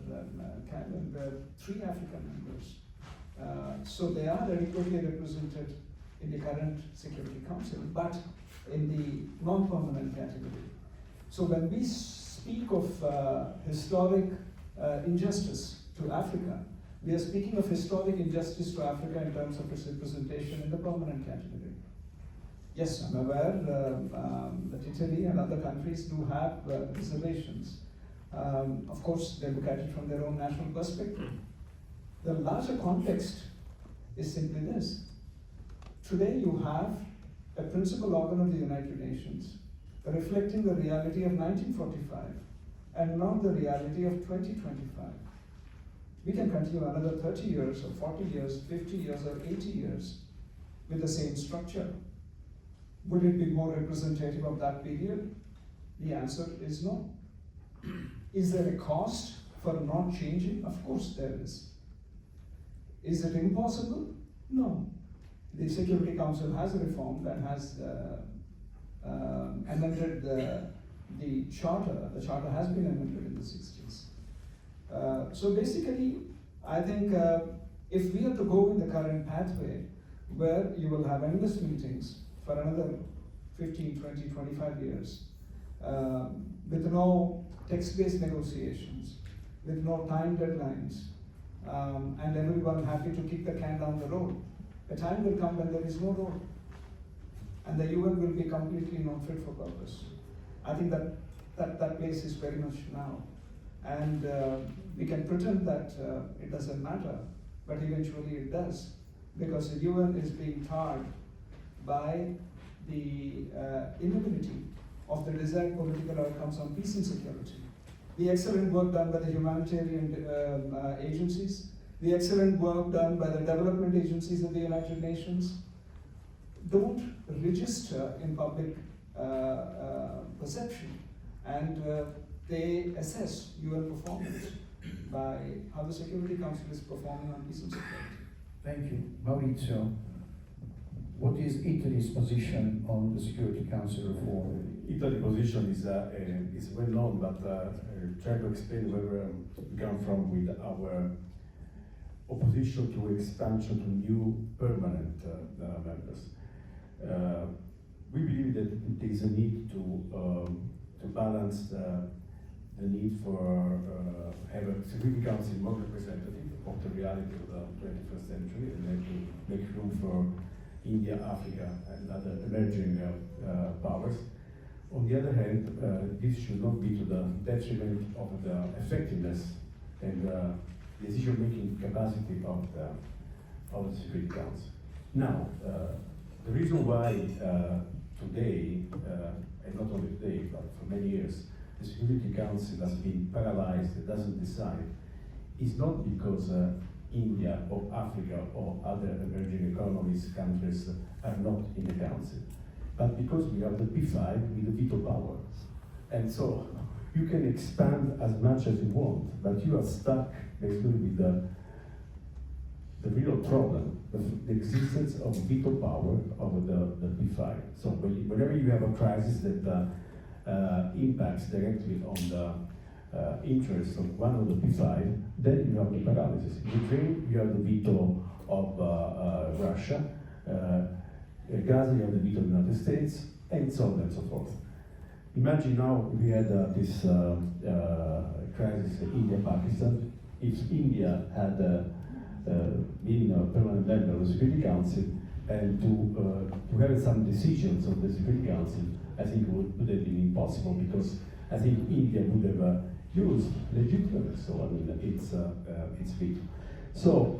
Cameron, there are 3 African members. So they are adequately represented in the current Security Council, but in the non-permanent category. So when we speak of historic injustice to Africa, we are speaking of historic injustice to Africa in terms of its representation in the permanent category. Yes, I'm aware that Italy and other countries do have reservations. Of course, they look at it from their own national perspective. The larger context is simply this. Today you have a principal organ of the United Nations reflecting the reality of 1945 and not the reality of 2025. We can continue another 30 years or 40 years, 50 years or 80 years with the same structure. Would it be more representative of that period? The answer is no. Is there a cost for not changing? Of course there is. Is it impossible? No. The Security Council has reformed and has amended the charter. The charter has been amended in the 60s. So basically, I think if we are to go in the current pathway, where you will have endless meetings for another 15, 20, 25 years, with no text-based negotiations, with no time deadlines, and everyone happy to kick the can down the road. A time will come when there is no road, and the UN will be completely not fit for purpose. I think that place is very much now. And we can pretend that it doesn't matter, but eventually it does, because the UN is being tarred by the inability of the desired political outcomes on peace and security. The excellent work done by the humanitarian agencies, the excellent work done by the development agencies of the United Nations don't register in public perception, and they assess UN performance by how the Security Council is performing on peace and security. Thank you. Maurizio, what is Italy's position on the Security Council reform? Italy's position is well known, but try to explain where we come from with our opposition to expansion to new permanent members. We believe that there is a need to balance the need for have a Security Council more representative of the reality of the 21st century, and then to make room for India, Africa, and other emerging powers. On the other hand, this should not be to the detriment of the effectiveness and decision-making capacity of the Security Council. Now, the reason why today, and not only today, but for many years, the Security Council has been paralyzed, it doesn't decide, is not because India or Africa or other emerging economies, countries are not in the Council, but because we have the P5 with the veto power. And so you can expand as much as you want, but you are stuck basically with the real problem, the existence of veto power over the P5. So whenever you have a crisis that impacts directly on the interests of one of the P5, then you have the paralysis. In Ukraine, you have the veto of Russia, Gaza, you have the veto of the United States, and so on and so forth. Imagine now we had this crisis in India-Pakistan. If India had been a permanent member of the Security Council and to have some decisions of the Security Council, I think it would have been impossible, because I think India would have used legitimately, so I mean, its veto. So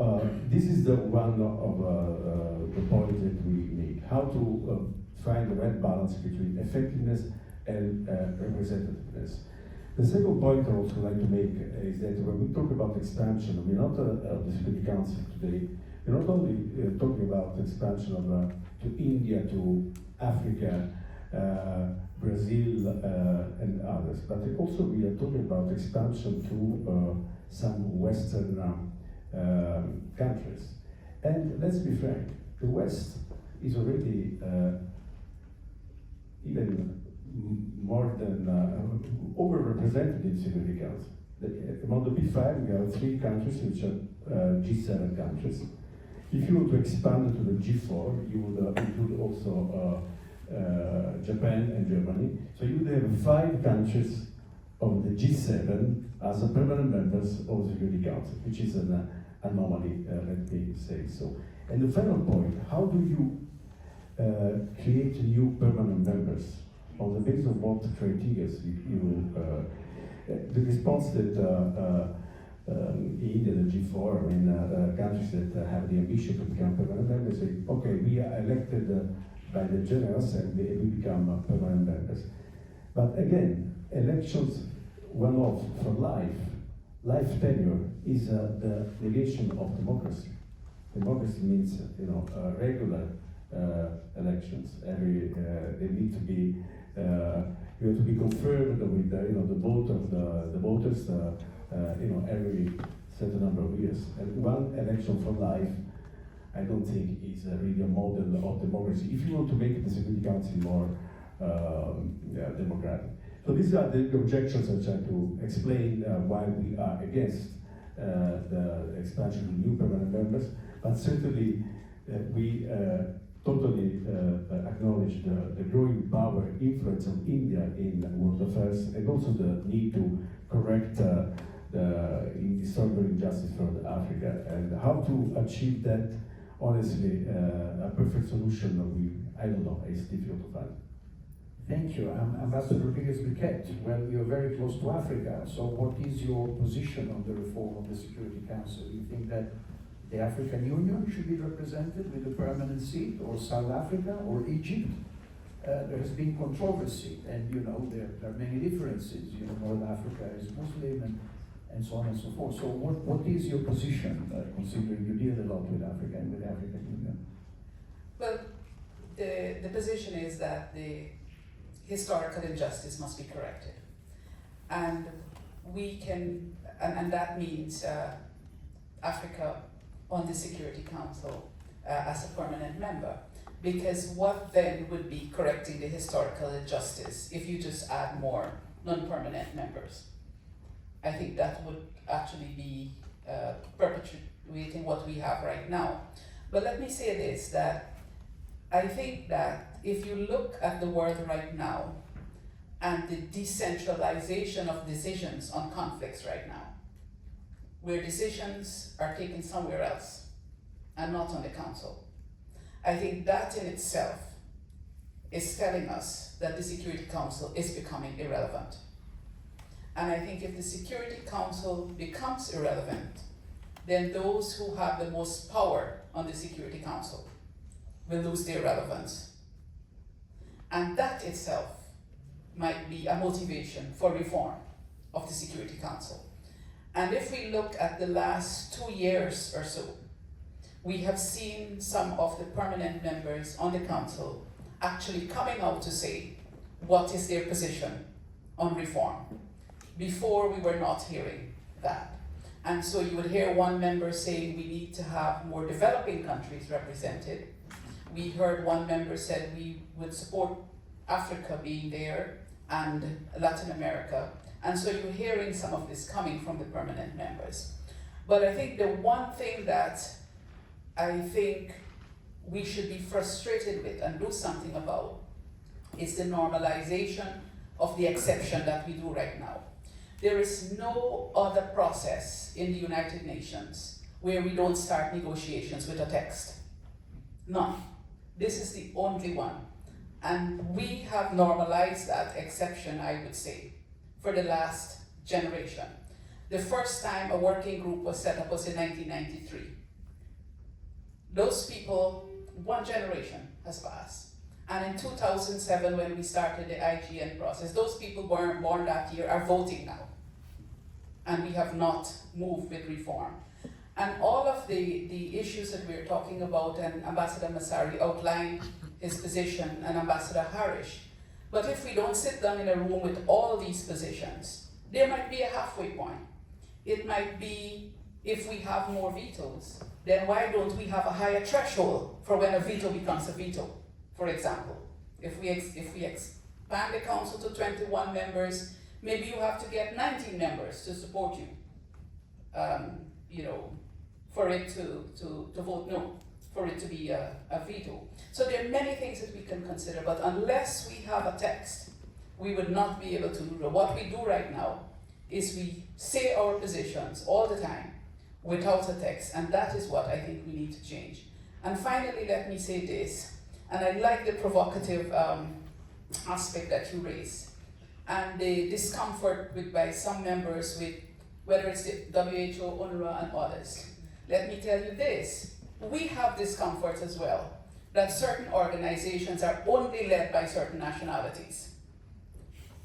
this is the one of the point that we need. How to find the right balance between effectiveness and representativeness. The second point I also like to make is that when we talk about expansion, we're not the Security Council today. We're not only talking about expansion of to India, to Africa, Brazil, and others, but also we are talking about expansion to some Western countries. And let's be frank, the West is already even more than overrepresented in Security Council. Among the P5, we have 3 countries which are G7 countries. If you were to expand it to the G4, you would include also Japan and Germany. So you would have 5 countries of the G7 as a permanent members of the Security Council, which is an anomaly, let me say so. And the final point, how do you create new permanent members? On the basis of what criteria the response that India, the G4, I mean, countries that have the ambition to become permanent members say, okay, we are elected by the General Assembly and we become permanent members. But again, elections, one-off for life tenure is the negation of democracy. Democracy means, regular elections. They need to be, you have to be confirmed with the vote of the voters, every certain number of years. And one election for life, I don't think is really a model of democracy. If you want to make the Security Council more democratic. So these are the objections I try to explain why we are against the expansion of new permanent members, but certainly we totally acknowledge the growing power influence of India in world affairs, and also the need to correct the historical injustice from Africa, and how to achieve that. Honestly, a perfect solution, I don't know, it's difficult to find. Thank you. Ambassador Rodriguez-Biquet, well, you're very close to Africa, so what is your position on the reform of the Security Council? Do you think that the African Union should be represented with a permanent seat, or South Africa, or Egypt? There has been controversy, and there are many differences. North Africa is Muslim, and so on and so forth. So what is your position, considering you deal a lot with Africa and with the African Union? Well, the position is that the historical injustice must be corrected. And we can, and that means Africa on the Security Council as a permanent member. Because what then would be correcting the historical injustice if you just add more non-permanent members? I think that would actually be perpetuating what we have right now. But let me say this, that I think that if you look at the world right now and the decentralization of decisions on conflicts right now, where decisions are taken somewhere else and not on the Council, I think that in itself is telling us that the Security Council is becoming irrelevant. And I think if the Security Council becomes irrelevant, then those who have the most power on the Security Council will lose their relevance. And that itself might be a motivation for reform of the Security Council. And if we look at the last 2 years or so, we have seen some of the permanent members on the Council actually coming out to say what is their position on reform. Before, we were not hearing that. And so you would hear one member saying we need to have more developing countries represented. We heard one member said we would support Africa being there and Latin America. And so you're hearing some of this coming from the permanent members. But I think the one thing that I think we should be frustrated with and do something about is the normalization of the exception that we do right now. There is no other process in the United Nations where we don't start negotiations with a text. None. This is the only one. And we have normalized that exception, I would say, for the last generation. The first time a working group was set up was in 1993. Those people, one generation has passed. And in 2007, when we started the IGN process, those people born that year are voting now. And we have not moved with reform. And all of the issues that we're talking about, and Ambassador Massari outlined his position, and Ambassador Harish. But if we don't sit down in a room with all these positions, there might be a halfway point. It might be, if we have more vetoes, then why don't we have a higher threshold for when a veto becomes a veto? For example, if we expand the council to 21 members, maybe you have to get 19 members to support you, for it to vote no, for it to be a veto. So there are many things that we can consider, but unless we have a text, we would not be able to do that. What we do right now is we say our positions all the time without a text, and that is what I think we need to change. And finally, let me say this, and I like the provocative aspect that you raised, and the discomfort by some members with whether it's the WHO, UNRWA, and others. Let me tell you this, we have discomfort as well, that certain organizations are only led by certain nationalities.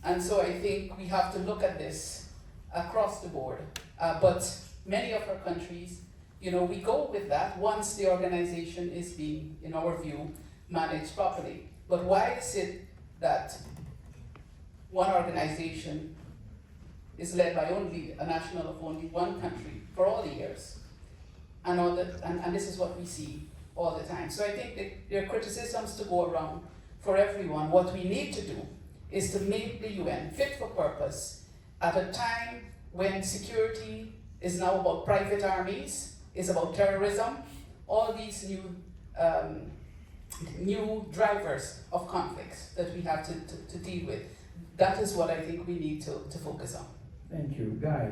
And so I think we have to look at this across the board. But many of our countries, we go with that once the organization is being, in our view, managed properly. But why is it that one organization is led by only a national of only one country for all the years? And this is what we see all the time. So I think that there are criticisms to go around for everyone. What we need to do is to make the UN fit for purpose at a time when security is now about private armies, is about terrorism, all these new drivers of conflicts that we have to deal with. That is what I think we need to focus on. Thank you, Guy.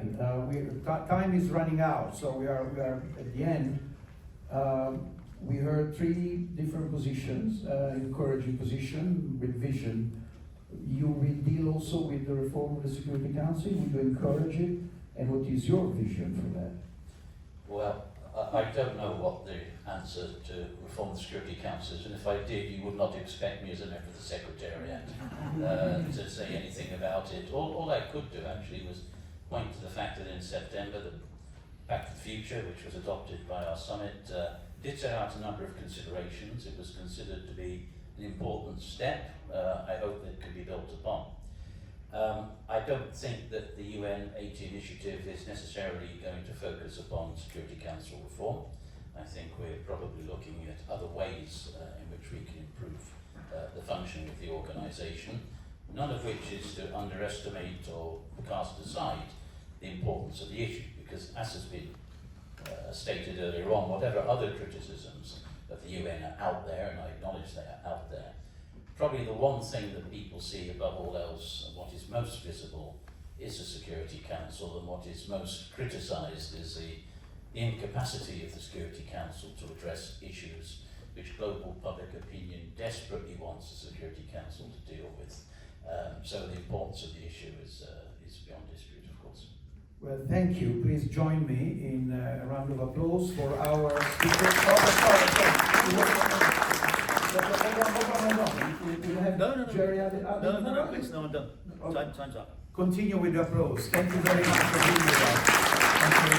Time is running out, so we are at the end. We heard three different positions, encouraging position with vision. You will deal also with the reform of the Security Council. Will you encourage it? And what is your vision for that? Well, I don't know what the answer to reform the Security Council is, and if I did, you would not expect me as a member of the Secretariat to say anything about it. All I could do actually was point to the fact that in September, the Back to the Future, which was adopted by our summit, did set out a number of considerations. It was considered to be an important step. I hope that it can be built upon. I don't think that the UN 80 initiative is necessarily going to focus upon Security Council reform. I think we're probably looking at other ways in which we can improve the functioning of the organisation, none of which is to underestimate or cast aside the importance of the issue, because as has been stated earlier on, whatever other criticisms of the UN are out there, and I acknowledge they are out there, probably the one thing that people see above all else, and what is most visible, is the Security Council, and what is most criticised is the incapacity of the Security Council to address issues which global public opinion desperately wants the Security Council to deal with. So the importance of the issue is beyond dispute, of course. Well, thank you. Please join me in a round of applause for our speakers. No, please, no, I'm done. Time's up. Continue with the applause. Thank you very much for being with us. Thank you.